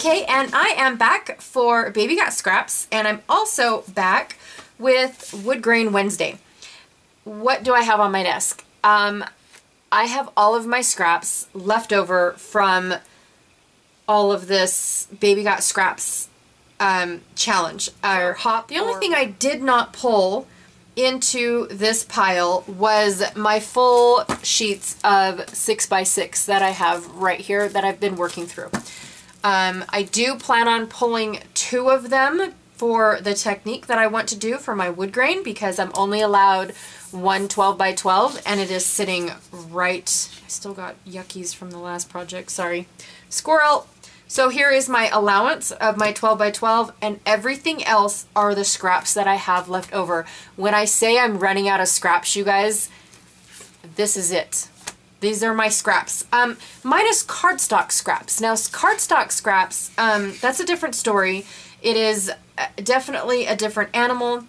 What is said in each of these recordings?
Okay, and I am back for Baby Got Scraps, and I'm also back with Wood Grain Wednesday. What do I have on my desk? I have all of my scraps left over from all of this Baby Got Scraps challenge or hop. The only thing I did not pull into this pile was my full sheets of 6x6 that I have right here that I've been working through. I do plan on pulling 2 of them for the technique that I want to do for my wood grain, because I'm only allowed one 12x12 and it is sitting right. I still got yuckies from the last project, sorry. Squirrel. So here is my allowance of my 12x12, and everything else are the scraps that I have left over. When I say I'm running out of scraps, you guys, this is it. These are my scraps. Minus cardstock scraps. Now, cardstock scraps, that's a different story. It is definitely a different animal,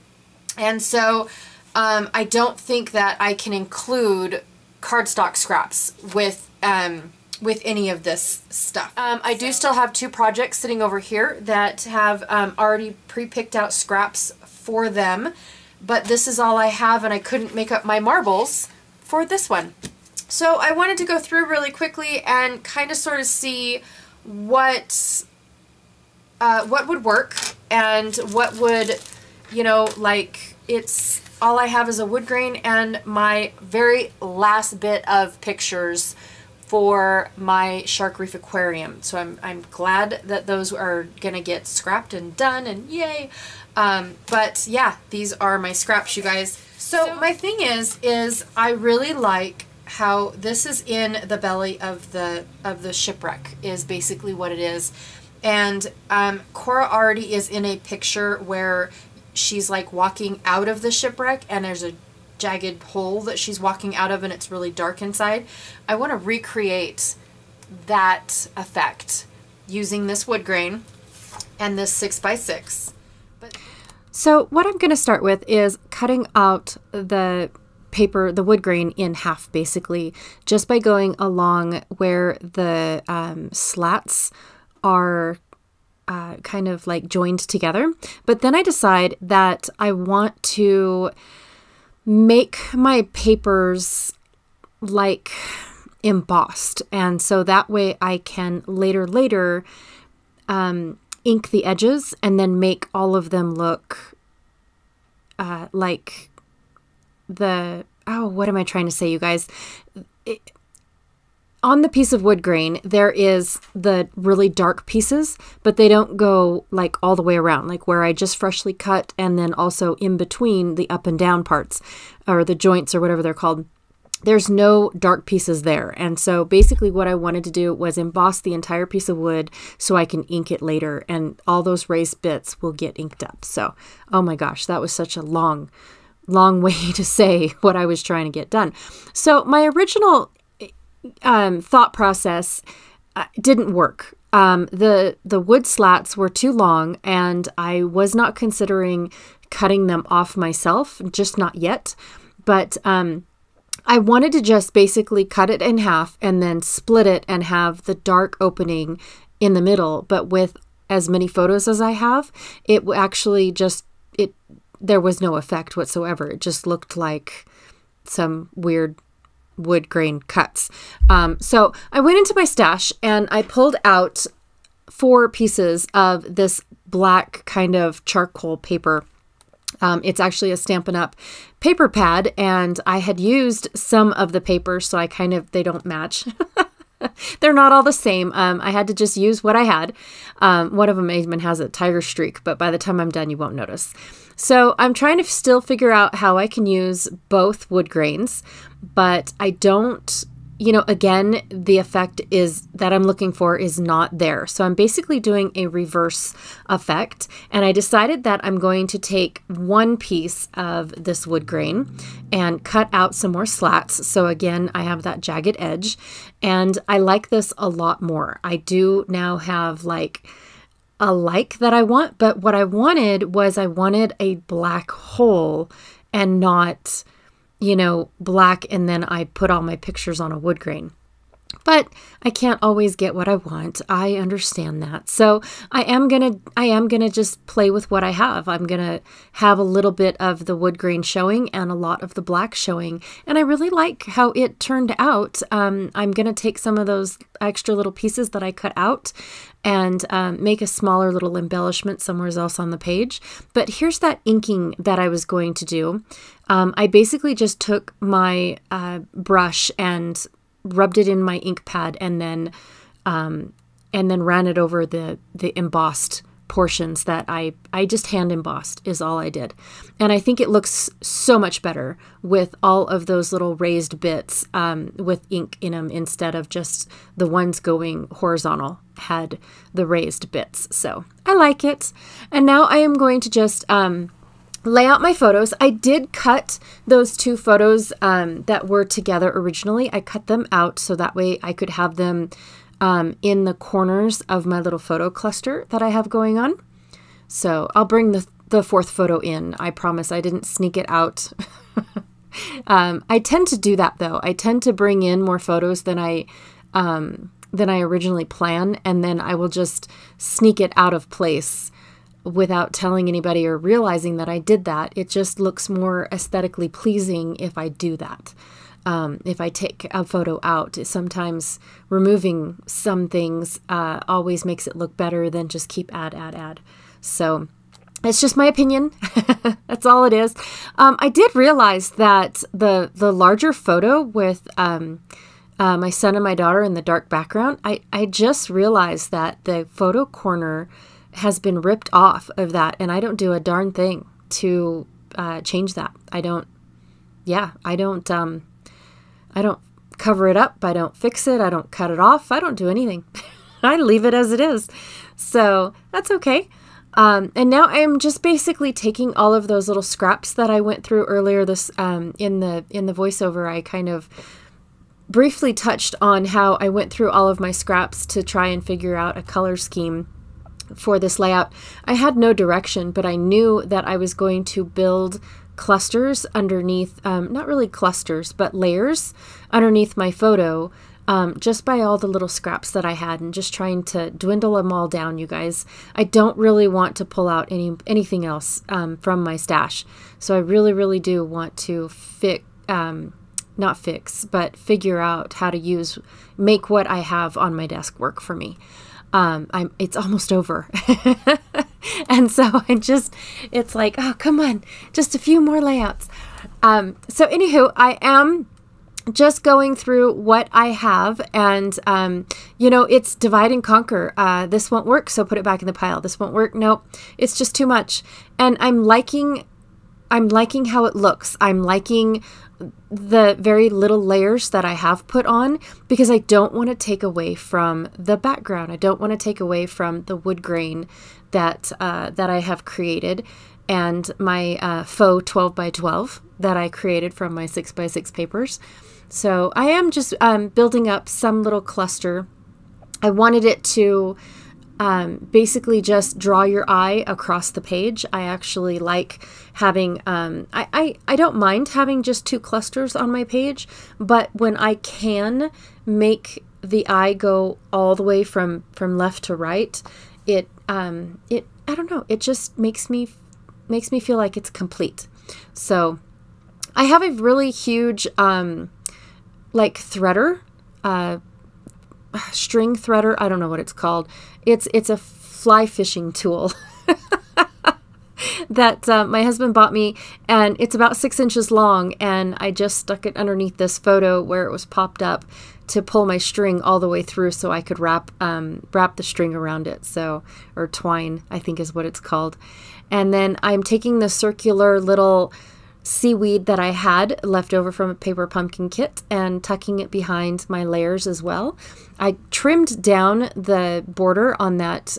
and so I don't think that I can include cardstock scraps with any of this stuff. I do still have 2 projects sitting over here that have already pre-picked out scraps for them, but this is all I have, and I couldn't make up my marbles for this one. So I wanted to go through really quickly and kind of sort of see what would work and what would, you know, like, it's all I have is a wood grain and my very last bit of pictures for my shark reef aquarium. So I'm glad that those are gonna get scrapped and done, and yay. But yeah, these are my scraps, you guys. So my thing is I really like how this is in the belly of the shipwreck, is basically what it is. And Cora already is in a picture where she's like walking out of the shipwreck and there's a jagged hole that she's walking out of and it's really dark inside. I want to recreate that effect using this wood grain and this 6x6. So what I'm going to start with is cutting out the paper, the wood grain, in half, basically, just by going along where the slats are kind of like joined together. But then I decide that I want to make my papers like embossed, and so that way I can later ink the edges and then make all of them look like the, oh, what am I trying to say, you guys? On the piece of wood grain, there is the really dark pieces, but they don't go like all the way around, like where I just freshly cut, and then also in between the up and down parts, or the joints, or whatever they're called. There's no dark pieces there. And so basically what I wanted to do was emboss the entire piece of wood so I can ink it later, and all those raised bits will get inked up. So, oh my gosh, that was such a long way to say what I was trying to get done. So my original thought process didn't work. The wood slats were too long, and I was not considering cutting them off myself, just not yet. But I wanted to just basically cut it in half and then split it and have the dark opening in the middle. But with as many photos as I have, it actually just, there was no effect whatsoever. It just looked like some weird wood grain cuts. So I went into my stash and I pulled out 4 pieces of this black kind of charcoal paper. It's actually a Stampin' Up! Paper pad, and I had used some of the paper, so I kind of, they don't match. They're not all the same. I had to just use what I had. One of them even has a tiger streak, but by the time I'm done, you won't notice. So I'm trying to still figure out how I can use both wood grains, but I don't, you know, again, the effect is that I'm looking for is not there. So I'm basically doing a reverse effect, and I decided that I'm going to take one piece of this wood grain and cut out some more slats. So again, I have that jagged edge, and I like this a lot more. I do now have like a like that I want, but what I wanted was I wanted a black hole and not, you know, black, and then I put all my pictures on a wood grain. But I can't always get what I want. I understand that. So I am gonna just play with what I have. I'm gonna have a little bit of the wood grain showing and a lot of the black showing. And I really like how it turned out. I'm gonna take some of those extra little pieces that I cut out and make a smaller little embellishment somewhere else on the page. But here's that inking that I was going to do. I basically just took my brush and rubbed it in my ink pad and then ran it over the embossed portions that I just hand embossed is all I did. And I think it looks so much better with all of those little raised bits with ink in them instead of just the ones going horizontal had the raised bits. So I like it. And now I am going to just lay out my photos. I did cut those 2 photos that were together originally. I cut them out so that way I could have them in the corners of my little photo cluster that I have going on. So I'll bring the 4th photo in. I promise I didn't sneak it out. I tend to do that though. I tend to bring in more photos than I originally plan, and then I will just sneak it out of place without telling anybody or realizing that I did that. It just looks more aesthetically pleasing if I do that. If I take a photo out, sometimes removing some things always makes it look better than just keep add. So it's just my opinion. That's all it is. I did realize that the larger photo with my son and my daughter in the dark background, I just realized that the photo corner has been ripped off of that, and I don't do a darn thing to change that. I don't cover it up. I don't fix it. I don't cut it off. I don't do anything. I leave it as it is. So that's okay. And now I'm just basically taking all of those little scraps that I went through earlier this in the voiceover. I kind of briefly touched on how I went through all of my scraps to try and figure out a color scheme for this layout. I had no direction, but I knew that I was going to build clusters underneath, not really clusters, but layers underneath my photo, just by all the little scraps that I had and just trying to dwindle them all down, you guys. I don't really want to pull out anything else from my stash. So I really do want to not fix, but figure out how to make what I have on my desk work for me. It's almost over. And so it's like, oh, come on, just a few more layouts. So anywho, I am just going through what I have, and, it's divide and conquer. This won't work, so put it back in the pile. This won't work. Nope. It's just too much. And I'm liking how it looks. I'm liking the very little layers that I have put on because I don't want to take away from the background. I don't want to take away from the wood grain that I have created and my faux 12 by 12 that I created from my 6 by 6 papers. So I am just building up some little cluster. I wanted it to basically just draw your eye across the page. I actually like having, I don't mind having just 2 clusters on my page, but when I can make the eye go all the way from left to right, I don't know, it just makes me feel like it's complete. So I have a really huge, like threader, string threader. I don't know what it's called. It's a fly fishing tool that my husband bought me, and it's about 6 inches long, and I just stuck it underneath this photo where it was popped up to pull my string all the way through so I could wrap the string around it. So, or twine, I think is what it's called. And then I'm taking the circular little seaweed that I had left over from a paper pumpkin kit and tucking it behind my layers as well. I trimmed down the border on that,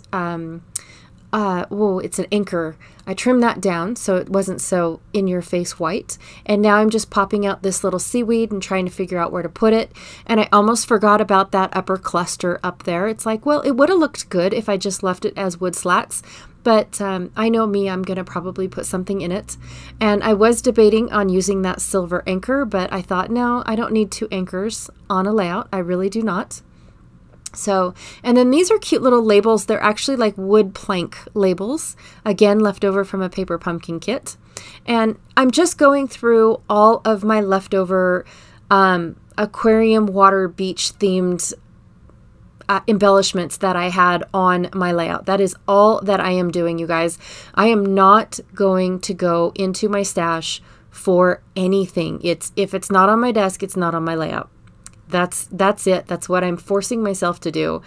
it's an anchor. I trimmed that down so it wasn't so in-your-face white. And now I'm just popping out this little seaweed and trying to figure out where to put it. And I almost forgot about that upper cluster up there. It's like, well, it would have looked good if I just left it as wood slats. but I know me, I'm going to probably put something in it. And I was debating on using that silver anchor, but I thought, no, I don't need 2 anchors on a layout. I really do not. So, and then these are cute little labels. They're actually like wood plank labels, again, left over from a paper pumpkin kit. And I'm just going through all of my leftover aquarium, water, beach themed embellishments that I had on my layout. That is all that I am doing, you guys. I am not going to go into my stash for anything. If it's not on my desk, it's not on my layout. That's it. That's what I'm forcing myself to do.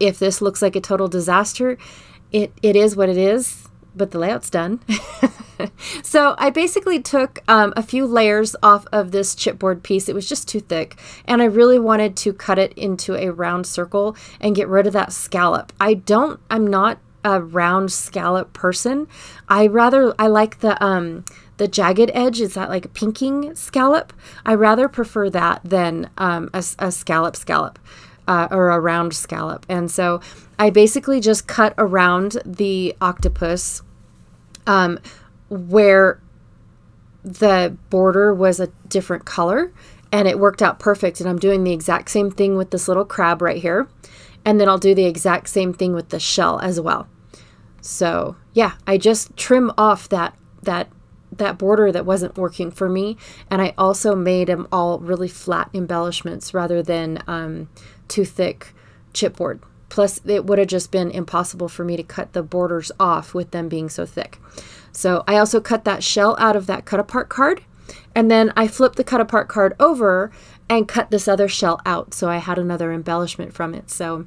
If this looks like a total disaster, it is what it is, but the layout's done. So I basically took a few layers off of this chipboard piece. It was just too thick, and I really wanted to cut it into a round circle and get rid of that scallop. I'm not a round scallop person. I like the jagged edge. Is that like a pinking scallop? I rather prefer that than a scallop or a round scallop. And so I basically just cut around the octopus where the border was a different color, and it worked out perfect. And I'm doing the exact same thing with this little crab right here. And then I'll do the exact same thing with the shell as well. So yeah, I just trim off that border that wasn't working for me. And I also made them all really flat embellishments rather than too thick chipboard. Plus, it would have just been impossible for me to cut the borders off with them being so thick. So I also cut that shell out of that cut apart card. And then I flipped the cut apart card over and cut this other shell out. So I had another embellishment from it. So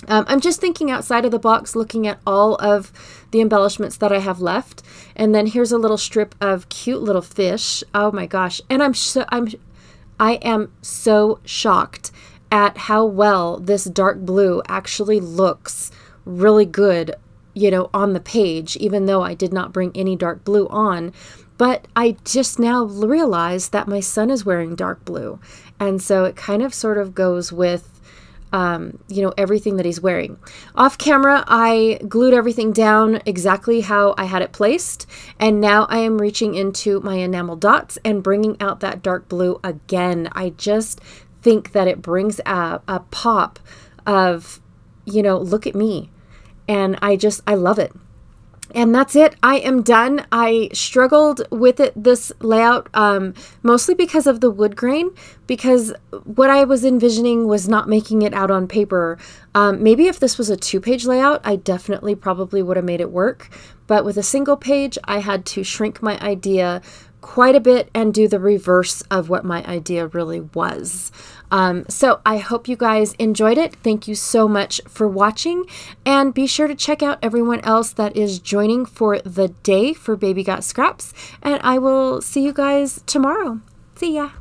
I'm just thinking outside of the box, looking at all of the embellishments that I have left. And then here's a little strip of cute little fish. Oh my gosh. And I am so shocked at how well this dark blue actually looks really good, you know, on the page, even though I did not bring any dark blue on. But I just now realized that my son is wearing dark blue. And so it kind of sort of goes with you know, everything that he's wearing. Off camera, I glued everything down exactly how I had it placed. And now I am reaching into my enamel dots and bringing out that dark blue again. I just think that it brings a pop of, you know, look at me. And I love it. And that's it. I am done. I struggled with this layout, mostly because of the wood grain, because what I was envisioning was not making it out on paper. Maybe if this was a 2-page layout, I definitely probably would have made it work. But with a single page, I had to shrink my idea quite a bit and do the reverse of what my idea really was. So I hope you guys enjoyed it. Thank you so much for watching, and be sure to check out everyone else that is joining for the day for Baby Got Scraps, and I will see you guys tomorrow. See ya.